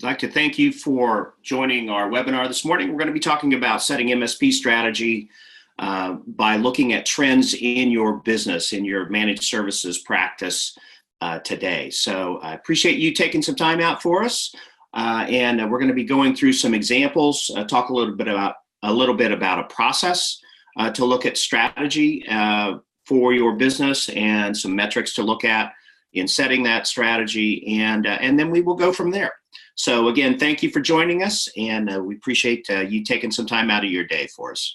I'd like to thank you for joining our webinar this morning. We're going to be talking about setting MSP strategy by looking at trends in your business, in your managed services practice today. So I appreciate you taking some time out for us. And we're going to be going through some examples, talk a little bit about a process to look at strategy for your business and some metrics to look at in setting that strategy, and then we will go from there. So again, thank you for joining us, and we appreciate you taking some time out of your day for us.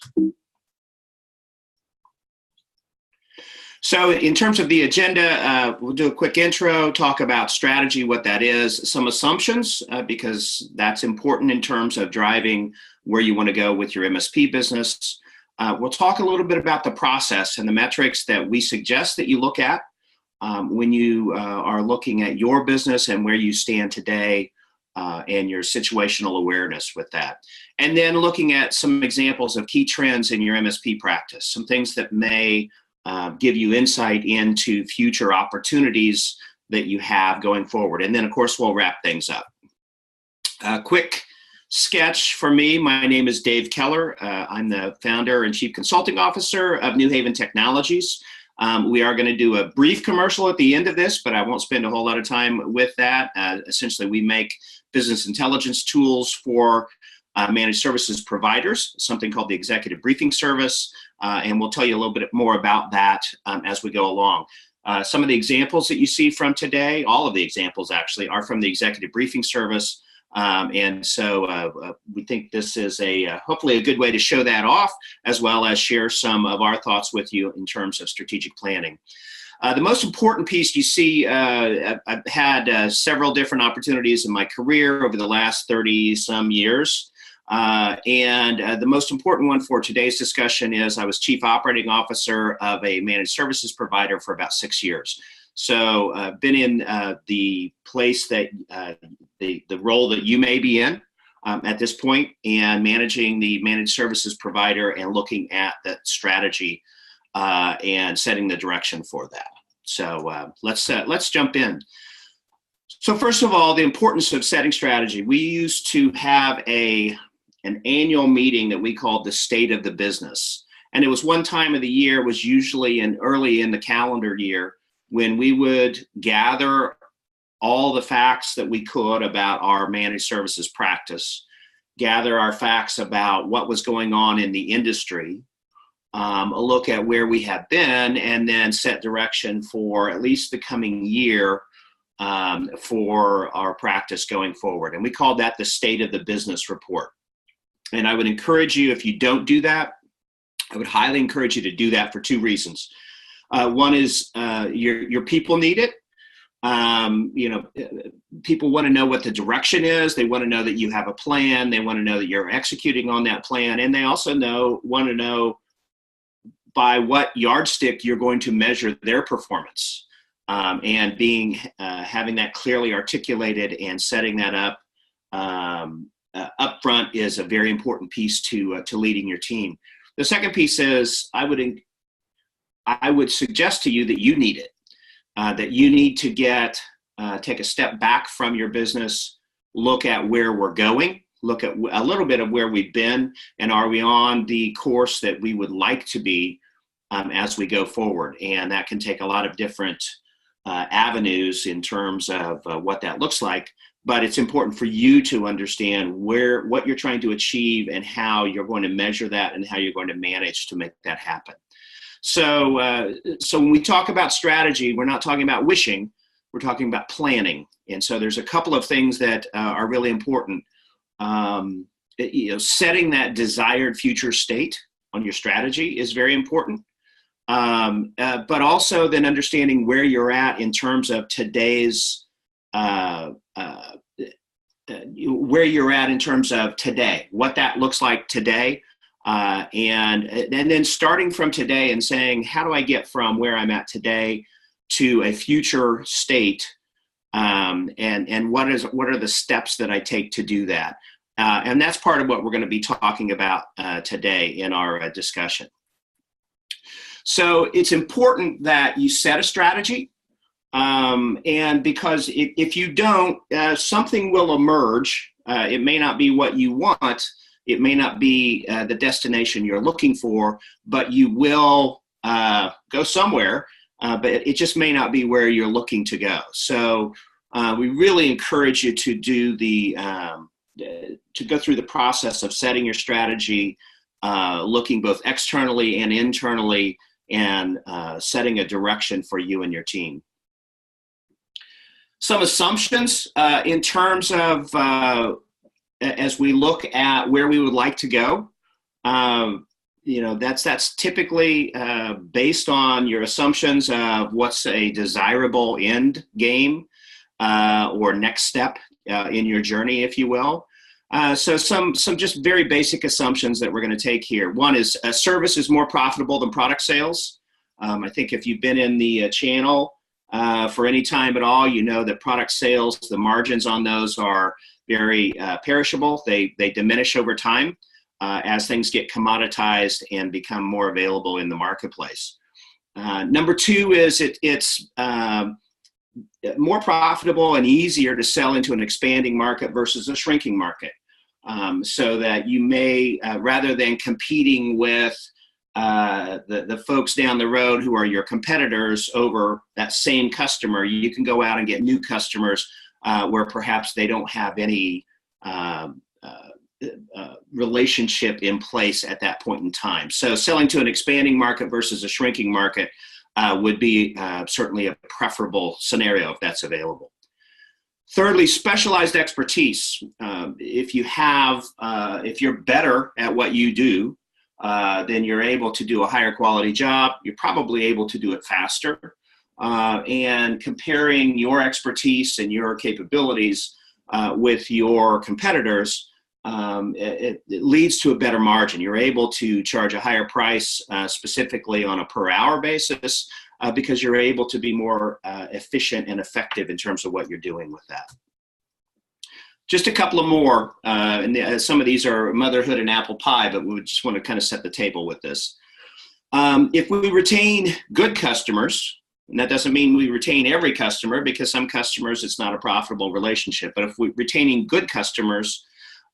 So in terms of the agenda, we'll do a quick intro, talk about strategy, what that is, some assumptions, because that's important in terms of driving where you want to go with your MSP business. We'll talk a little bit about the process and the metrics that we suggest that you look at when you are looking at your business and where you stand today and your situational awareness with that. And then looking at some examples of key trends in your MSP practice, some things that may give you insight into future opportunities that you have going forward. And then, of course, we'll wrap things up. A quick sketch for me. My name is Dave Keller. I'm the founder and chief consulting officer of New Haven Technologies. We are going to do a brief commercial at the end of this, but I won't spend a whole lot of time with that. Essentially, we make business intelligence tools for managed services providers, something called the Executive Briefing Service, and we'll tell you a little bit more about that as we go along. Some of the examples that you see from today, all of the examples actually, are from the Executive Briefing Service. And so we think this is hopefully a good way to show that off, as well as share some of our thoughts with you in terms of strategic planning. The most important piece you see, I've had several different opportunities in my career over the last 30 some years. And the most important one for today's discussion is I was chief operating officer of a managed services provider for about 6 years. So I've been in the place that the role that you may be in at this point, and managing the managed services provider and looking at that strategy and setting the direction for that. So let's jump in. So first of all, the importance of setting strategy. We used to have an annual meeting that we called the State of the Business, and it was one time of the year, was usually early in the calendar year, when we would gather all the facts that we could about our managed services practice, gather our facts about what was going on in the industry, a look at where we have been, and then set direction for at least the coming year for our practice going forward. And we called that the State of the Business Report. And I would encourage you, if you don't do that, I would highly encourage you to do that for two reasons. One is your people need it. People want to know what the direction is. They want to know that you have a plan. They want to know that you're executing on that plan. And they also want to know by what yardstick you're going to measure their performance. And having that clearly articulated and setting that up upfront is a very important piece to leading your team. The second piece is I would suggest to you that you need it, that you need to take a step back from your business, look at where we're going, look at a little bit of where we've been, and are we on the course that we would like to be as we go forward. And that can take a lot of different avenues in terms of what that looks like. But it's important for you to understand what you're trying to achieve and how you're going to measure that and how you're going to manage to make that happen. So when we talk about strategy, we're not talking about wishing, we're talking about planning. And so there's a couple of things that are really important. Setting that desired future state on your strategy is very important. But also then understanding where you're at in terms of today's where you're at in terms of today, what that looks like today, and then starting from today and saying, how do I get from where I'm at today to a future state, and what are the steps that I take to do that? And that's part of what we're going to be talking about today in our discussion. So it's important that you set a strategy. And because if you don't, something will emerge. It may not be what you want. It may not be the destination you're looking for, but you will go somewhere. But it just may not be where you're looking to go. So we really encourage you to do to go through the process of setting your strategy, looking both externally and internally, and setting a direction for you and your team. Some assumptions in terms of as we look at where we would like to go. That's typically based on your assumptions of what's a desirable end game or next step in your journey, if you will. So some just very basic assumptions that we're going to take here. One is service is more profitable than product sales. I think if you've been in the channel for any time at all, you know that product sales, the margins on those are very perishable. They diminish over time as things get commoditized and become more available in the marketplace. Number two is it's more profitable and easier to sell into an expanding market versus a shrinking market. So that you may, rather than competing with the folks down the road who are your competitors over that same customer, you can go out and get new customers where perhaps they don't have any relationship in place at that point in time. So selling to an expanding market versus a shrinking market would be certainly a preferable scenario if that's available. Thirdly, specialized expertise. If you're better at what you do, then you're able to do a higher quality job. You're probably able to do it faster. And comparing your expertise and your capabilities with your competitors, it leads to a better margin. You're able to charge a higher price, specifically on a per hour basis, because you're able to be more efficient and effective in terms of what you're doing with that. Just a couple of more, and some of these are motherhood and apple pie, but we just want to kind of set the table with this. If we retain good customers, and that doesn't mean we retain every customer, because some customers it's not a profitable relationship, but if we're retaining good customers,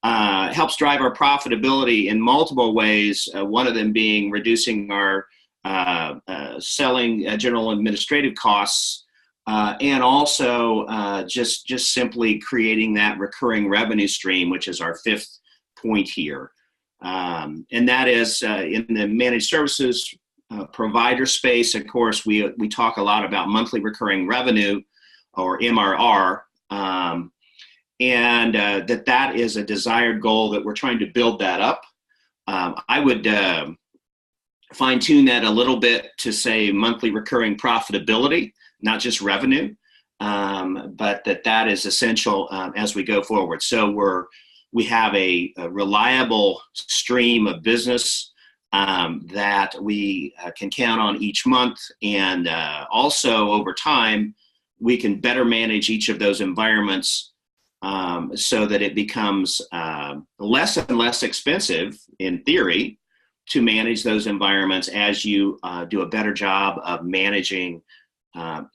helps drive our profitability in multiple ways, one of them being reducing our selling general administrative costs, and also just simply creating that recurring revenue stream, which is our fifth point here. And that is in the managed services provider space. Of course, we talk a lot about monthly recurring revenue, or MRR, and that is a desired goal that we're trying to build that up. I would fine tune that a little bit to say monthly recurring profitability, not just revenue, but that is essential as we go forward. So we have a reliable stream of business that we can count on each month, and also over time we can better manage each of those environments so that it becomes less and less expensive in theory to manage those environments as you do a better job of managing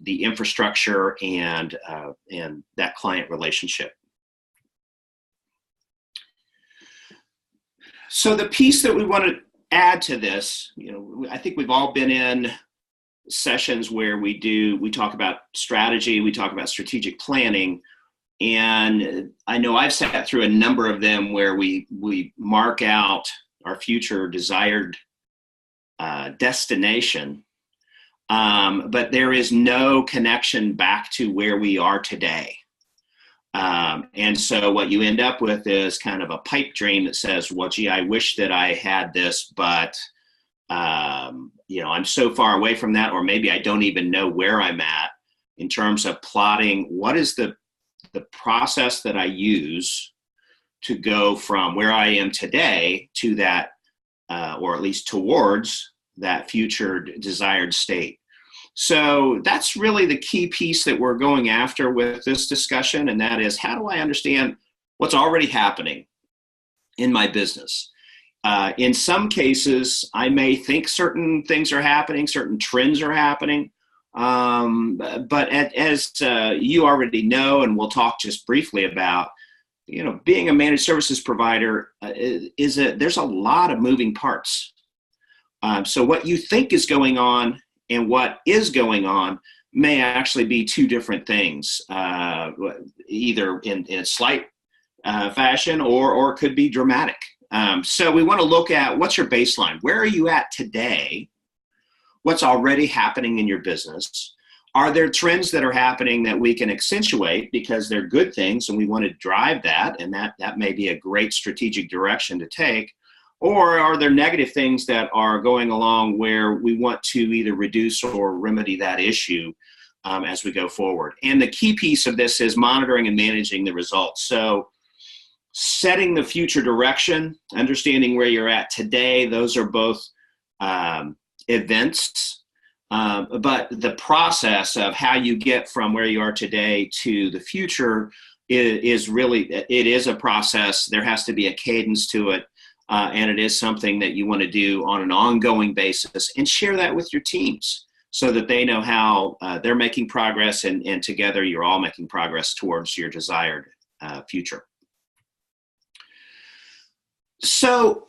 the infrastructure and that client relationship. So the piece that we want to add to this, I think we've all been in sessions where we talk about strategy, we talk about strategic planning, and I know I've sat through a number of them where we mark out our future desired destination, but there is no connection back to where we are today. And so what you end up with is kind of a pipe dream that says, well, gee, I wish that I had this, but I'm so far away from that, or maybe I don't even know where I'm at in terms of plotting what is the process that I use to go from where I am today to that, or at least towards that future desired state. So that's really the key piece that we're going after with this discussion, and that is, how do I understand what's already happening in my business? In some cases, I may think certain things are happening, certain trends are happening, But as you already know, and we'll talk just briefly about, being a managed services provider there's a lot of moving parts. So what you think is going on and what is going on may actually be two different things, either in a slight fashion or could be dramatic. So we want to look at what's your baseline. Where are you at today? What's already happening in your business? Are there trends that are happening that we can accentuate because they're good things and we want to drive that, and that may be a great strategic direction to take? Or are there negative things that are going along where we want to either reduce or remedy that issue as we go forward? And the key piece of this is monitoring and managing the results. So setting the future direction, understanding where you're at today, those are both events, but the process of how you get from where you are today to the future is really, it is a process. There has to be a cadence to it, and it is something that you want to do on an ongoing basis, and share that with your teams so that they know how they're making progress, and together you're all making progress towards your desired future. So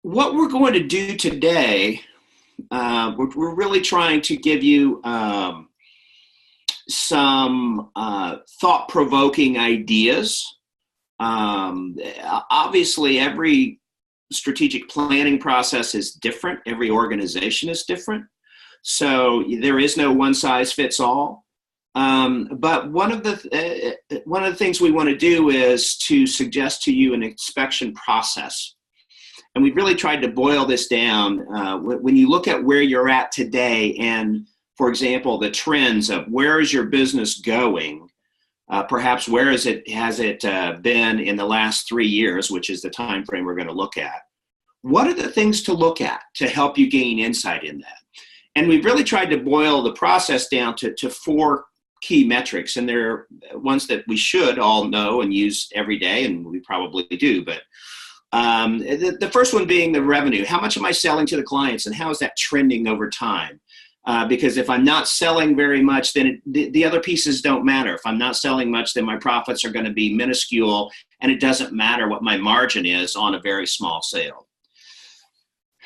what we're going to do today, we're really trying to give you some thought-provoking ideas. Obviously, every strategic planning process is different. Every organization is different. So there is no one-size-fits-all. But one of the things we want to do is to suggest to you an inspection process. And we've really tried to boil this down. When you look at where you're at today and, for example, the trends of where is your business going, perhaps where has it been in the last 3 years, which is the time frame we're going to look at. What are the things to look at to help you gain insight in that? And we've really tried to boil the process down to 4 key metrics, and they're ones that we should all know and use every day, and we probably do. But the first one being the revenue. How much am I selling to the clients, and how is that trending over time? Because if I'm not selling very much, then the other pieces don't matter. If I'm not selling much, then my profits are going to be minuscule, and it doesn't matter what my margin is on a very small sale.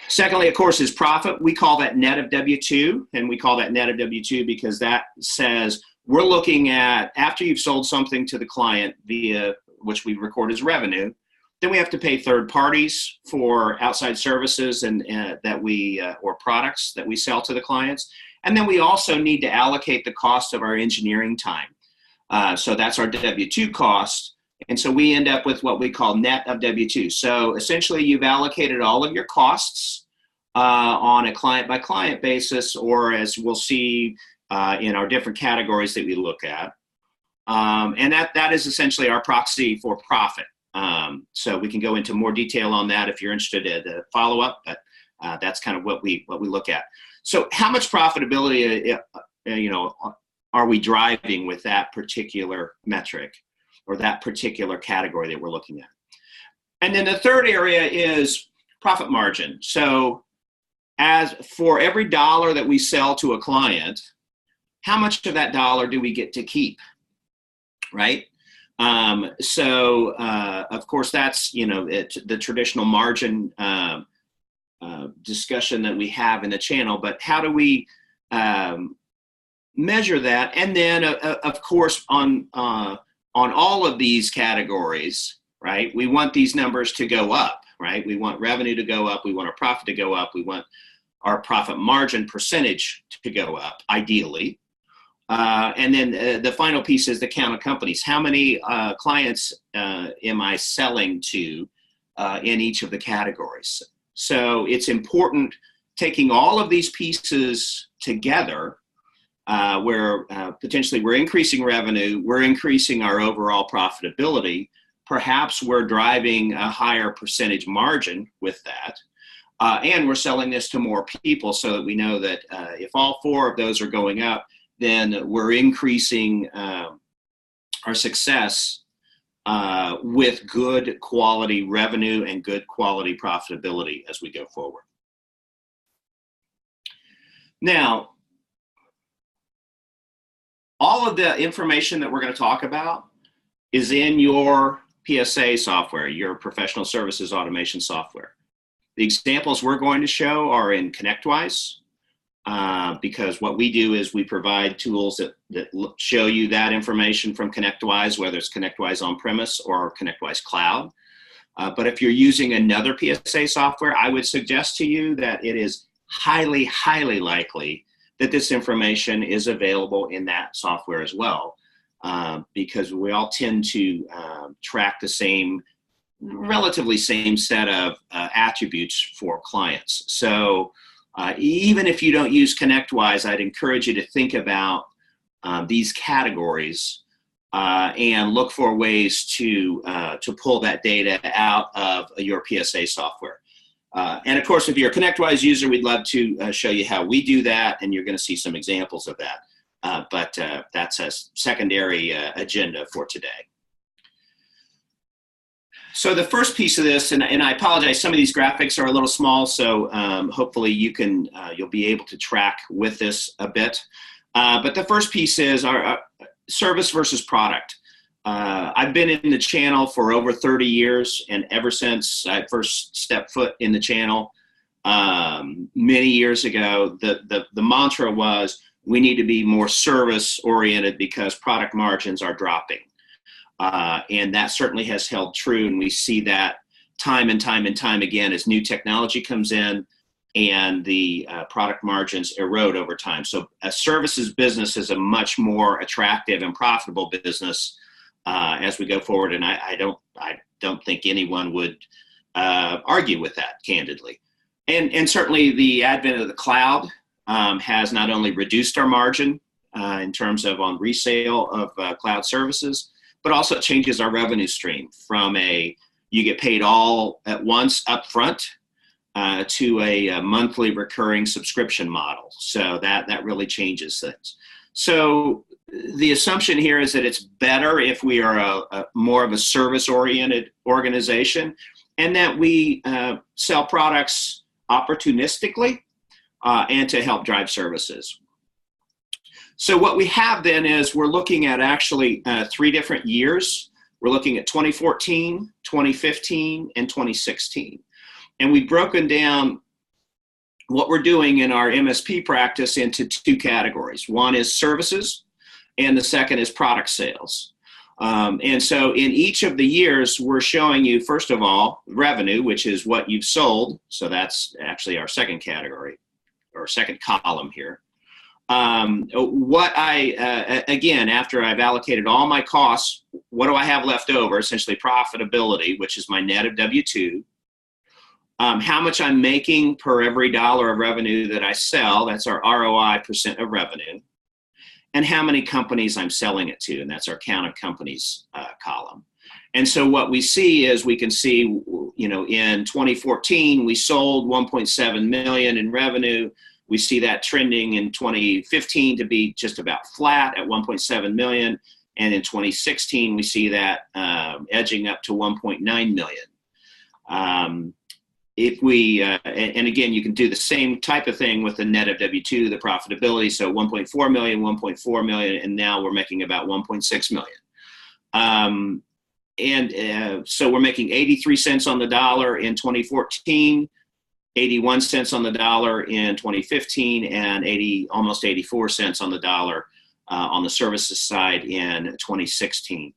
Secondly, of course, is profit. We call that net of W-2, and we call that net of W-2 because that says we're looking at after you've sold something to the client via which we record as revenue, then we have to pay third parties for outside services and that we or products that we sell to the clients, and then we also need to allocate the cost of our engineering time. So that's our W-2 cost, and so we end up with what we call net of W-2. So essentially, you've allocated all of your costs on a client-by-client basis, or as we'll see in our different categories that we look at, and that is essentially our proxy for profit. So we can go into more detail on that if you're interested in follow up, but that's kind of what we look at. So how much profitability, are we driving with that particular metric or that particular category that we're looking at? And then the third area is profit margin. So as for every dollar that we sell to a client, how much of that dollar do we get to keep, right? So of course, that's, the traditional margin discussion that we have in the channel, but how do we measure that? And then, of course, on all of these categories, right, we want these numbers to go up, right? We want revenue to go up. We want our profit to go up. We want our profit margin percentage to go up, ideally. And then the final piece is the count of companies. How many clients am I selling to in each of the categories? So it's important taking all of these pieces together where potentially we're increasing revenue, we're increasing our overall profitability, perhaps we're driving a higher percentage margin with that. And we're selling this to more people so that we know that if all 4 of those are going up, then we're increasing our success with good quality revenue and good quality profitability as we go forward. Now, all of the information that we're going to talk about is in your PSA software, your professional services automation software. The examples we're going to show are in ConnectWise, because what we do is we provide tools that show you that information from ConnectWise, whether it's ConnectWise on-premise or ConnectWise Cloud. But if you're using another PSA software, I would suggest to you that it is highly, highly likely that this information is available in that software as well, because we all tend to track the same, relatively same set of attributes for clients. So even if you don't use ConnectWise, I'd encourage you to think about these categories and look for ways to pull that data out of your PSA software. And of course, if you're a ConnectWise user, we'd love to show you how we do that, and you're going to see some examples of that. But that's a secondary agenda for today. So the first piece of this, and I apologize, some of these graphics are a little small, so hopefully you'll be able to track with this a bit. But the first piece is our service versus product. I've been in the channel for over 30 years, and ever since I first stepped foot in the channel many years ago, the mantra was we need to be more service oriented because product margins are dropping. And that certainly has held true, and we see that time and time and time again as new technology comes in and the product margins erode over time. So a services business is a much more attractive and profitable business as we go forward, and I don't think anyone would argue with that, candidly. And certainly the advent of the cloud has not only reduced our margin in terms of on resale of cloud services, but also changes our revenue stream from you get paid all at once up front to a monthly recurring subscription model. So that really changes things. So the assumption here is that it's better if we are a more of a service-oriented organization, and that we sell products opportunistically and to help drive services. So what we have then is we're looking at actually 3 different years. We're looking at 2014, 2015, and 2016. And we've broken down what we're doing in our MSP practice into 2 categories. One is services, and the second is product sales. And so in each of the years, we're showing you, first of all, revenue, which is what you've sold. So that's actually our second category, or second column here. Again, after I've allocated all my costs, what do I have left over? Essentially profitability, which is my net of W-2. How much I'm making per every dollar of revenue that I sell, that's our ROI, percent of revenue. And how many companies I'm selling it to, and that's our count of companies column. And so what we see is we can see, in 2014, we sold 1.7 million in revenue. We see that trending in 2015 to be just about flat at 1.7 million. And in 2016, we see that edging up to 1.9 million. If we, and again, you can do the same type of thing with the net of W-2, the profitability. So 1.4 million, 1.4 million, and now we're making about 1.6 million. So we're making 83 cents on the dollar in 2014, 81 cents on the dollar in 2015, and almost 84 cents on the dollar on the services side in 2016.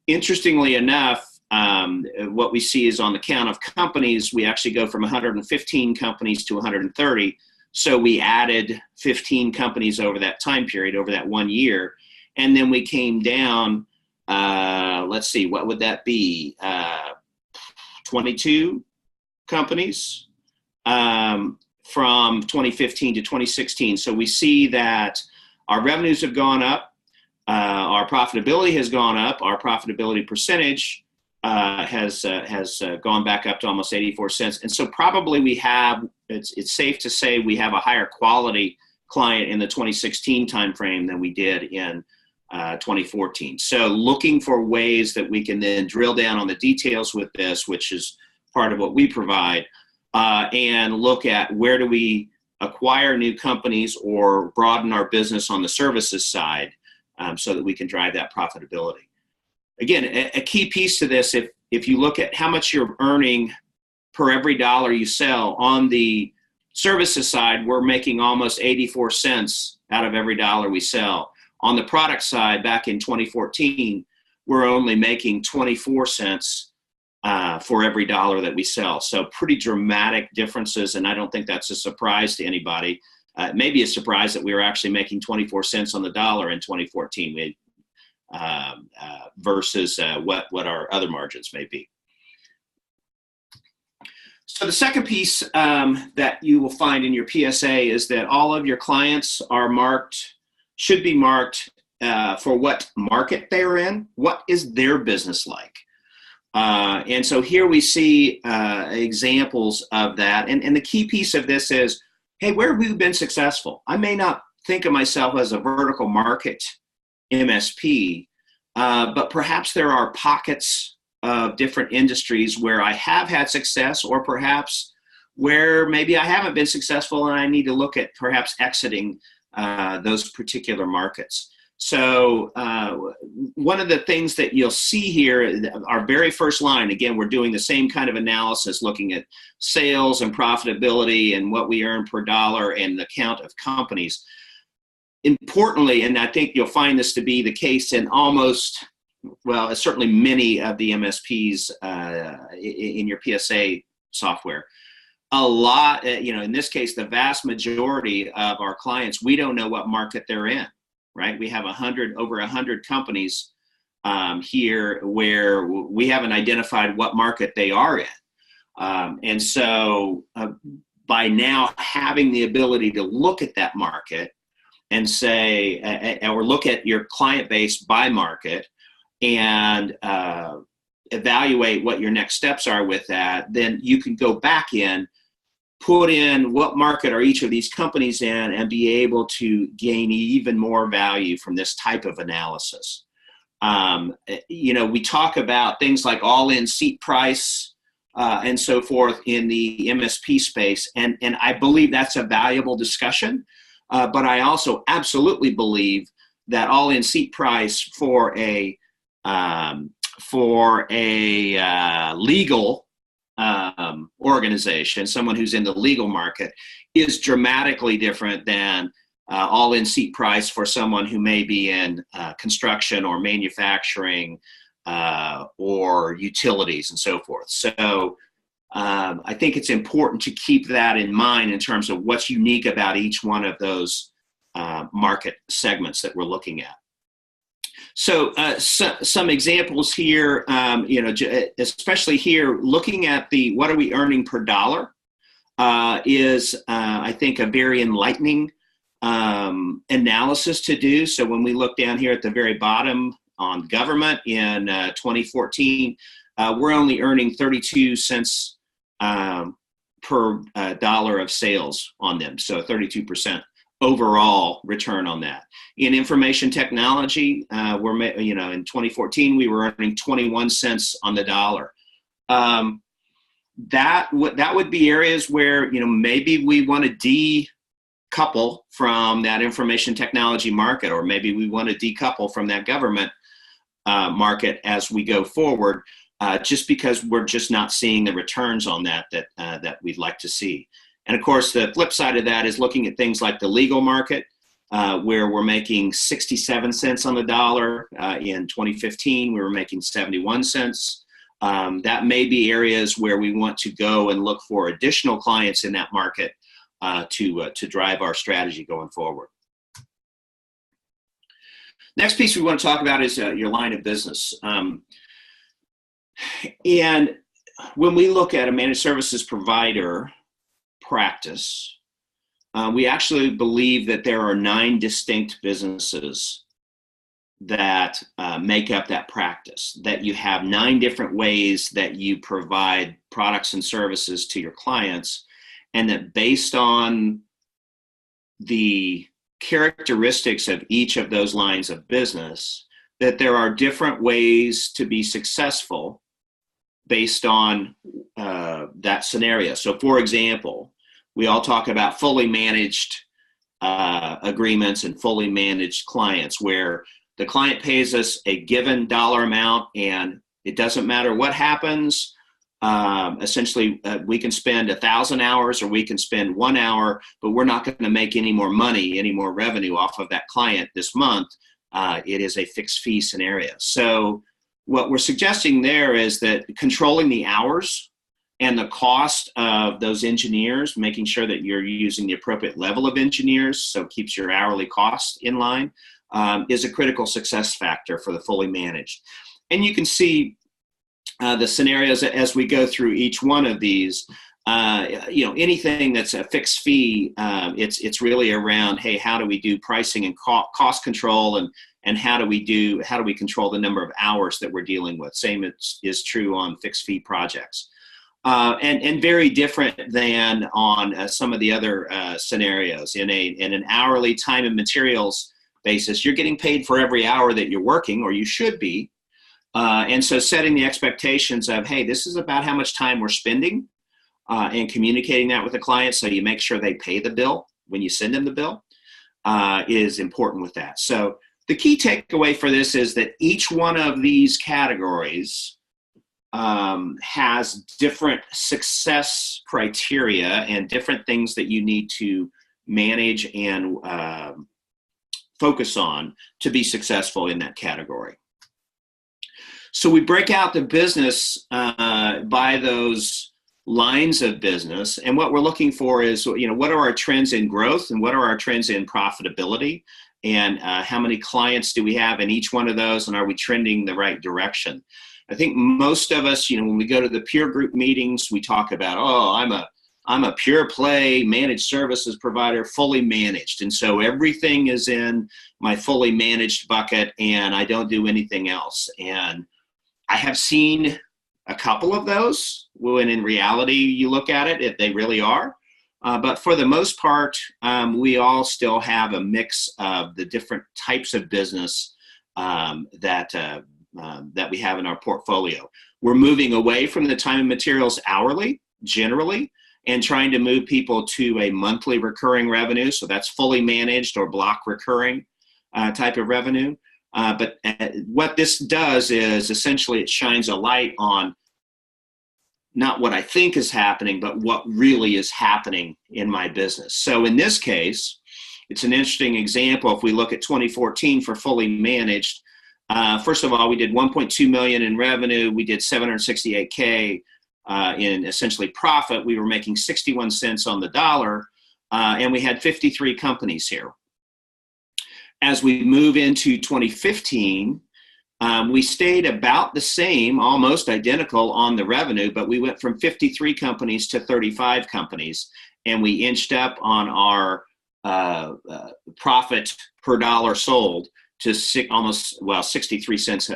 Interestingly enough, what we see is on the count of companies, we actually go from 115 companies to 130. So we added 15 companies over that time period, over that 1 year. And then we came down, let's see, what would that be? 22 companies from 2015 to 2016. So we see that our revenues have gone up, our profitability has gone up, our profitability percentage has gone back up to almost 84 cents. And so probably it's safe to say we have a higher quality client in the 2016 timeframe than we did in 2014. So looking for ways that we can then drill down on the details with this, which is part of what we provide, and look at where do we acquire new companies or broaden our business on the services side. so that we can drive that profitability. Again, a key piece to this, if you look at how much you're earning per every dollar you sell, on the services side, we're making almost 84 cents out of every dollar we sell. On the product side, back in 2014, we're only making 24 cents for every dollar that we sell. So pretty dramatic differences, and I don't think that's a surprise to anybody. It may be a surprise that we were actually making 24 cents on the dollar in 2014 versus what our other margins may be. So the second piece that you will find in your PSA is that all of your clients are should be marked for what market they're in. What is their business like? And so here we see examples of that. And the key piece of this is, hey, where have we been successful? I may not think of myself as a vertical market MSP, but perhaps there are pockets of different industries where I have had success, or perhaps where maybe I haven't been successful and I need to look at perhaps exiting those particular markets. So one of the things that you'll see here, our very first line, again, we're doing the same kind of analysis, looking at sales and profitability and what we earn per dollar and the count of companies. Importantly, and I think you'll find this to be the case in certainly many of the MSPs in your PSA software. A lot, in this case, the vast majority of our clients, we don't know what market they're in, right? We have over 100 companies here where we haven't identified what market they are in. And so by now having the ability to look at that market and say, or look at your client base by market, and evaluate what your next steps are with that, then you can go back in, put in what market are each of these companies in, and be able to gain even more value from this type of analysis. We talk about things like all-in seat price and so forth in the MSP space, and I believe that's a valuable discussion, but I also absolutely believe that all-in seat price for a legal organization, someone who's in the legal market, is dramatically different than all-in seat price for someone who may be in construction or manufacturing or utilities and so forth. So I think it's important to keep that in mind in terms of what's unique about each one of those market segments that we're looking at. So some examples here, especially here, looking at the what are we earning per dollar is, I think, a very enlightening analysis to do. So when we look down here at the very bottom on government in 2014, we're only earning 32 cents per dollar of sales on them, so 32% overall return on that. In information technology, in 2014 we were earning 21 cents on the dollar. That would be areas where maybe we want to decouple from that information technology market, or maybe we want to decouple from that government market as we go forward, just because we're just not seeing the returns on that we'd like to see. And of course, the flip side of that is looking at things like the legal market, where we're making 67 cents on the dollar. In 2015, we were making 71 cents. That may be areas where we want to go and look for additional clients in that market to drive our strategy going forward. Next piece we want to talk about is your line of business. And when we look at a managed services provider practice, we actually believe that there are 9 distinct businesses that make up that practice, that you have 9 different ways that you provide products and services to your clients, and that based on the characteristics of each of those lines of business, that there are different ways to be successful based on that scenario. So for example, we all talk about fully managed agreements and fully managed clients, where The client pays us a given dollar amount, and it doesn't matter what happens. Essentially, we can spend 1,000 hours or we can spend 1 hour, but we're not going to make any more money, any more revenue off of that client this month. It is a fixed fee scenario. So what we're suggesting there is that controlling the hours and the cost of those engineers, making sure that you're using the appropriate level of engineers so it keeps your hourly cost in line, is a critical success factor for the fully managed. And you can see the scenarios as we go through each one of these. Anything that's a fixed fee, it's really around, hey, how do we do pricing and cost control, and how do we control the number of hours that we're dealing with? Same is true on fixed fee projects. And very different than on some of the other scenarios. In an hourly time and materials basis, you're getting paid for every hour that you're working, or you should be. And so setting the expectations of, hey, this is about how much time we're spending, and communicating that with the client so you make sure they pay the bill when you send them the bill, is important with that. So the key takeaway for this is that each one of these categories has different success criteria and different things that you need to manage and focus on to be successful in that category. So we break out the business by those lines of business, and what we're looking for is, what are our trends in growth and what are our trends in profitability, and how many clients do we have in each one of those, and are we trending the right direction? I think most of us, when we go to the peer group meetings, we talk about, I'm a pure play managed services provider, fully managed. And so everything is in my fully managed bucket and I don't do anything else. And I have seen a couple of those when in reality you look at it, they really are. But for the most part, we all still have a mix of the different types of business that we have in our portfolio. We're moving away from the time and materials hourly, generally, and trying to move people to a monthly recurring revenue. So that's fully managed or block recurring type of revenue. But what this does is essentially it shines a light on not what I think is happening, but what really is happening in my business. So in this case, it's an interesting example. If we look at 2014 for fully managed, first of all, we did 1.2 million in revenue. We did 768K in essentially profit. We were making 61 cents on the dollar, and we had 53 companies here. As we move into 2015, we stayed about the same, almost identical on the revenue, but we went from 53 companies to 35 companies, and we inched up on our profit per dollar sold to 63 cents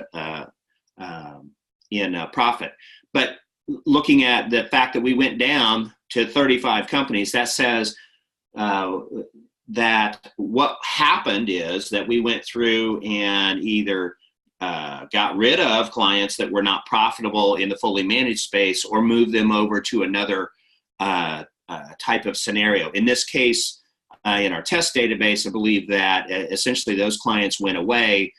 in profit. But looking at the fact that we went down to 35 companies, that says that what happened is that we went through and either got rid of clients that were not profitable in the fully managed space or moved them over to another type of scenario. In this case, in our test database, I believe that essentially those clients went away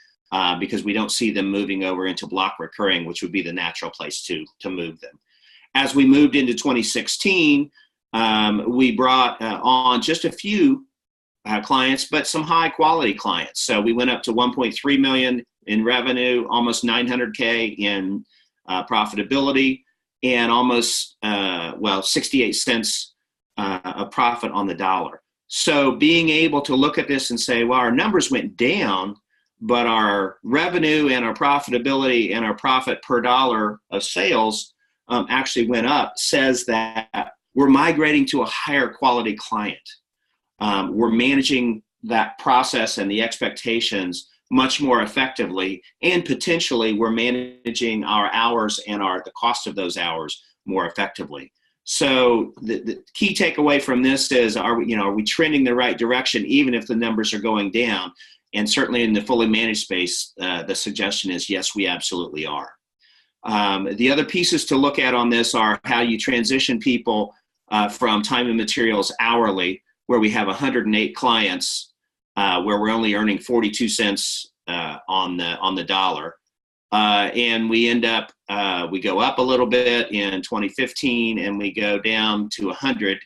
because we don't see them moving over into block recurring, which would be the natural place to move them. As we moved into 2016, we brought on just a few clients, but some high quality clients. So we went up to 1.3 million in revenue, almost 900K in profitability, and almost 68 cents of profit on the dollar. So being able to look at this and say, well, our numbers went down, but our revenue and our profitability and our profit per dollar of sales actually went up, says that we're migrating to a higher quality client. We're managing that process and the expectations much more effectively, and potentially we're managing our hours and the cost of those hours more effectively. So the key takeaway from this is, are we trending the right direction even if the numbers are going down? And certainly in the fully managed space, the suggestion is yes, we absolutely are. The other pieces to look at on this are how you transition people from time and materials hourly, where we have 108 clients, where we're only earning 42 cents on the dollar. And we end up, we go up a little bit in 2015 and we go down to 100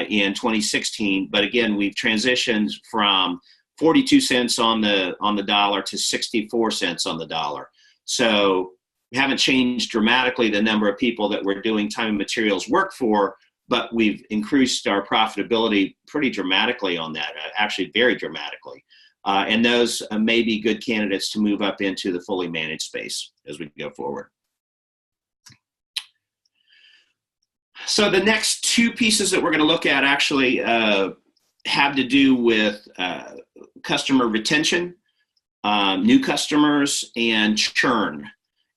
in 2016. But again, we've transitioned from 42 cents on the dollar to 64 cents on the dollar. So we haven't changed dramatically the number of people that we're doing time and materials work for, but we've increased our profitability pretty dramatically on that, actually very dramatically. And those may be good candidates to move up into the fully managed space as we go forward. So the next two pieces that we're going to look at actually have to do with customer retention, new customers, and churn.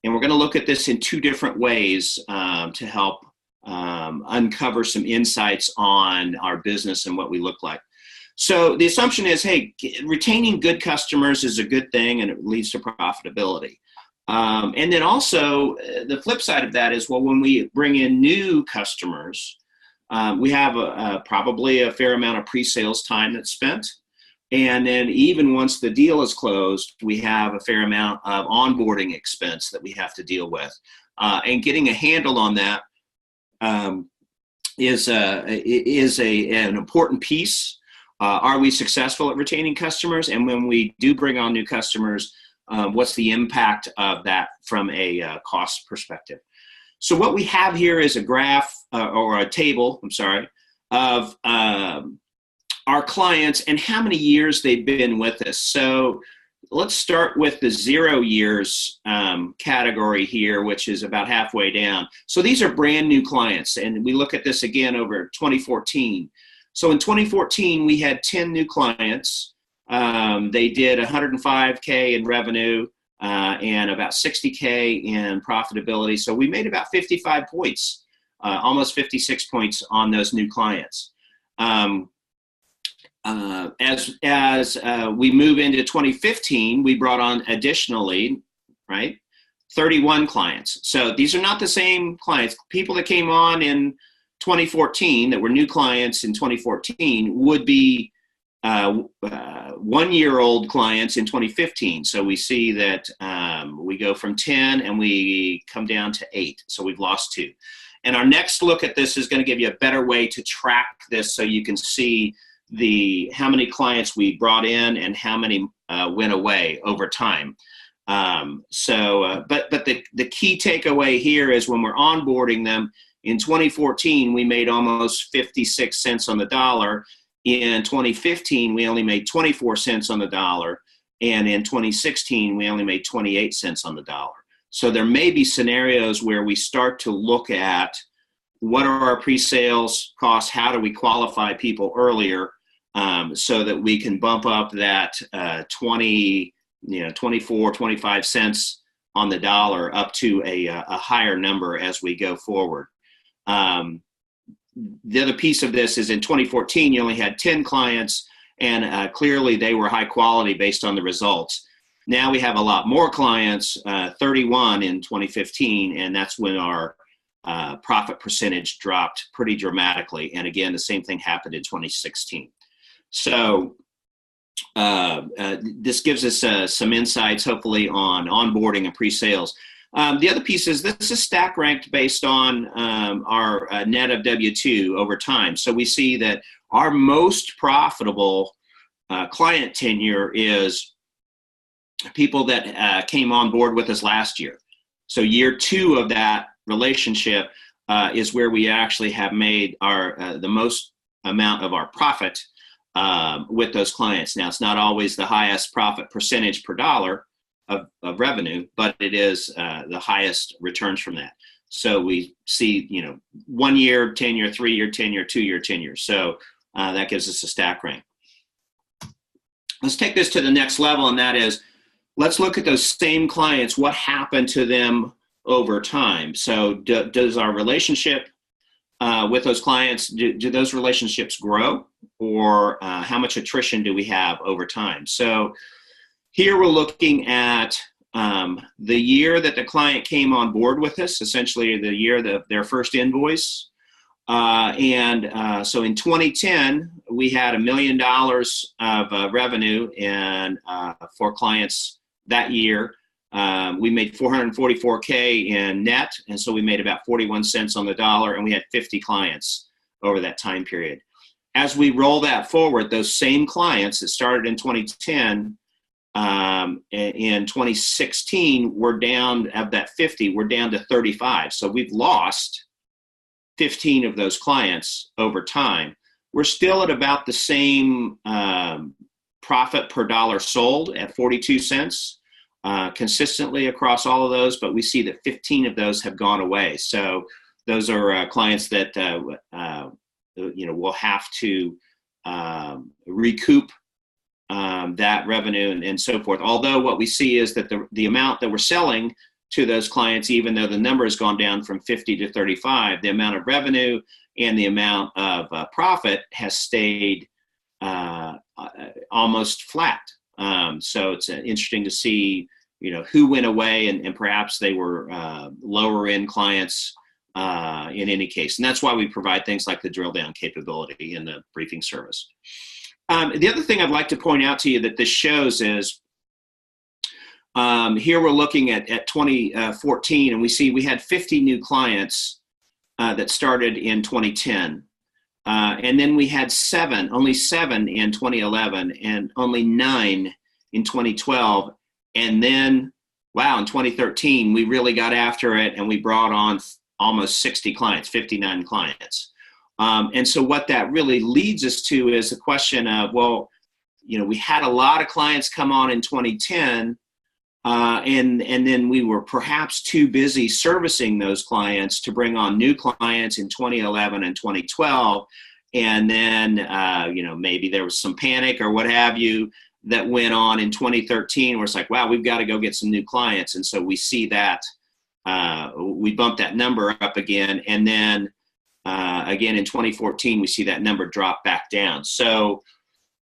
And we're going to look at this in two different ways to help uncover some insights on our business and what we look like. So the assumption is, hey, retaining good customers is a good thing and it leads to profitability. And then also the flip side of that is, well, when we bring in new customers, we have probably a fair amount of pre-sales time that's spent. And then even once the deal is closed, we have a fair amount of onboarding expense that we have to deal with. And getting a handle on that is an important piece. Are we successful at retaining customers? And when we do bring on new customers, what's the impact of that from a cost perspective? So what we have here is a graph or a table, of our clients and how many years they've been with us. So let's start with the 0 years category here, which is about halfway down. So these are brand new clients, and we look at this again over 2014. So in 2014, we had 10 new clients. They did 105K in revenue and about 60K in profitability. So we made about 55 points, almost 56 points on those new clients. As we move into 2015, we brought on additionally, 31 clients. So these are not the same clients. People that came on in 2014 that were new clients in 2014 would be 1-year-old clients in 2015. So we see that we go from 10 and we come down to 8. So we've lost 2. And our next look at this is going to give you a better way to track this so you can see how many clients we brought in and how many went away over time. But the key takeaway here is when we're onboarding them, in 2014, we made almost 56 cents on the dollar. In 2015, we only made 24 cents on the dollar. And in 2016, we only made 28 cents on the dollar. So there may be scenarios where we start to look at what are our pre-sales costs, how do we qualify people earlier, so that we can bump up that 24, 25 cents on the dollar up to a higher number as we go forward. The other piece of this is in 2014, you only had 10 clients, and clearly they were high quality based on the results. Now we have a lot more clients, 31 in 2015, and that's when our profit percentage dropped pretty dramatically. And again, the same thing happened in 2016. So this gives us some insights, hopefully, on onboarding and pre-sales. The other piece is this is stack ranked based on our net of W-2 over time. So we see that our most profitable client tenure is people that came on board with us last year. So year 2 of that relationship is where we actually have made the most amount of our profit with those clients. Now, it's not always the highest profit percentage per dollar of revenue, but it is the highest returns from that. So we see, 1 year tenure, 3 year tenure, 2 year tenure. So that gives us a stack rank. Let's take this to the next level, and that is, let's look at those same clients. What happened to them over time? So does our relationship with those clients, do those relationships grow, or how much attrition do we have over time? So here we're looking at the year that the client came on board with us, essentially the year their first invoice. So in 2010, we had $1 million of revenue and for clients that year. We made $444K in net, and so we made about 41 cents on the dollar, and we had 50 clients over that time period. As we roll that forward, those same clients that started in 2010, in 2016, we're down, of that 50, we're down to 35. So we've lost 15 of those clients over time. We're still at about the same profit per dollar sold at 42 cents. Consistently across all of those, but we see that 15 of those have gone away. So those are clients that will have to recoup that revenue and so forth. Although what we see is that the amount that we're selling to those clients, even though the number has gone down from 50 to 35, the amount of revenue and the amount of profit has stayed almost flat. So it's interesting to see, who went away and perhaps they were lower end clients in any case. And that's why we provide things like the drill down capability in the briefing service. The other thing I'd like to point out to you that this shows is here we're looking at 2014, and we see we had 50 new clients that started in 2010. And then we had only seven in 2011, and only 9 in 2012. And then, in 2013, we really got after it, and we brought on almost 60 clients, 59 clients. And so what that really leads us to is the question of, we had a lot of clients come on in 2010, and then we were perhaps too busy servicing those clients to bring on new clients in 2011 and 2012. And then, maybe there was some panic or what have you that went on in 2013 where it's like, wow, we've got to go get some new clients. And so we see that we bump that number up again. And then again, in 2014, we see that number drop back down. So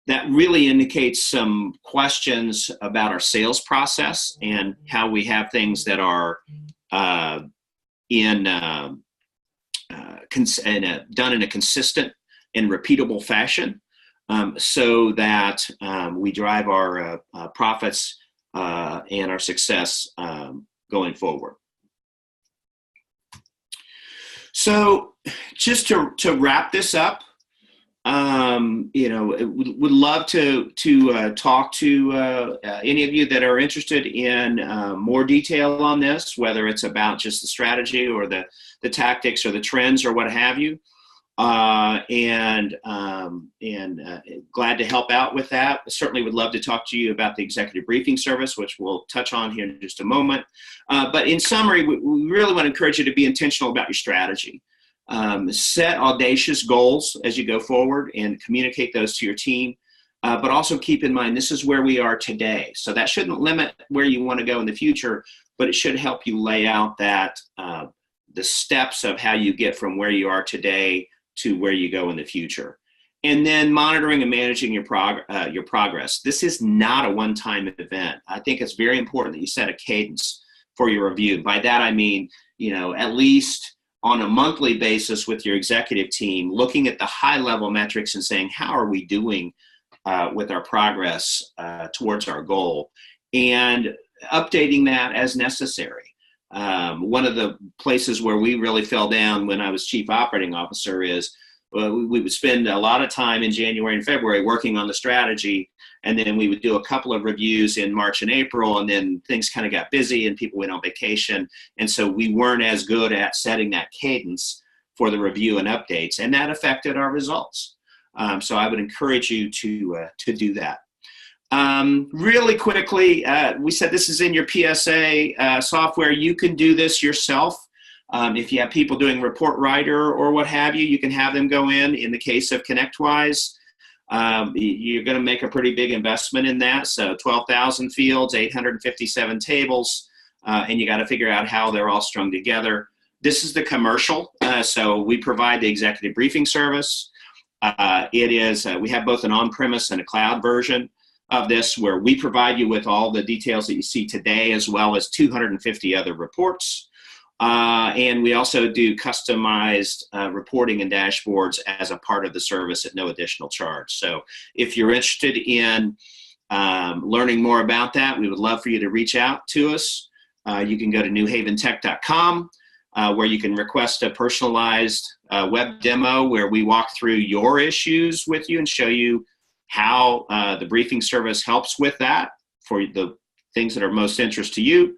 that really indicates some questions about our sales process and how we have things that are done in a consistent and repeatable fashion, so that we drive our profits and our success going forward. So just to wrap this up, would love to talk to any of you that are interested in more detail on this, whether it's about just the strategy or the tactics or the trends or what have you. And glad to help out with that. Certainly would love to talk to you about the executive briefing service, which we'll touch on here in just a moment. But in summary, we really want to encourage you to be intentional about your strategy. Set audacious goals as you go forward and communicate those to your team. But also keep in mind, this is where we are today. So that shouldn't limit where you want to go in the future, but it should help you lay out that the steps of how you get from where you are today to where you go in the future. And then monitoring and managing your progress. This is not a one-time event. I think it's very important that you set a cadence for your review. By that, I mean, at least on a monthly basis with your executive team, looking at the high-level metrics and saying, how are we doing with our progress towards our goal? And updating that as necessary. One of the places where we really fell down when I was chief operating officer is we would spend a lot of time in January and February working on the strategy, and then we would do a couple of reviews in March and April, and then things kind of got busy and people went on vacation, and so we weren't as good at setting that cadence for the review and updates, and that affected our results. So I would encourage you to do that. Really quickly, we said this is in your PSA software. You can do this yourself. If you have people doing report writer or what have you, you can have them go in. In the case of ConnectWise, you're going to make a pretty big investment in that. So 12,000 fields, 857 tables, and you got to figure out how they're all strung together. This is the commercial. So we provide the executive briefing service. We have both an on-premise and a cloud version of this, where we provide you with all the details that you see today, as well as 250 other reports. And we also do customized reporting and dashboards as a part of the service at no additional charge. So if you're interested in learning more about that, we would love for you to reach out to us. You can go to newhaventech.com, where you can request a personalized web demo where we walk through your issues with you and show you how the briefing service helps with that for the things that are most interest to you.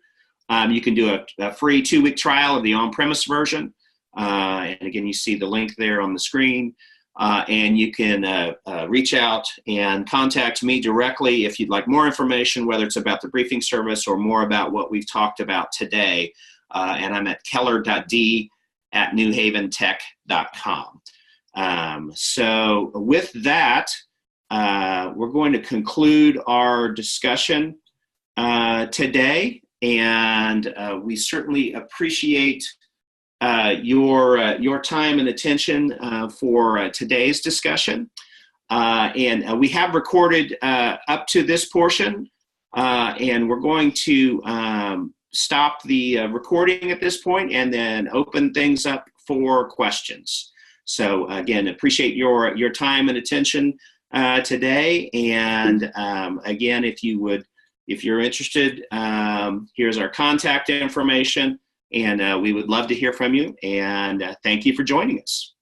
You can do a free 2-week trial of the on-premise version. And again, you see the link there on the screen. And you can reach out and contact me directly if you'd like more information, whether it's about the briefing service or more about what we've talked about today. And I'm at keller.d@newhaventech.com. So with that, we're going to conclude our discussion today. And we certainly appreciate your time and attention for today's discussion. And we have recorded up to this portion, and we're going to stop the recording at this point and then open things up for questions. So again, appreciate your time and attention today. And again, if you're interested, here's our contact information. And we would love to hear from you. And thank you for joining us.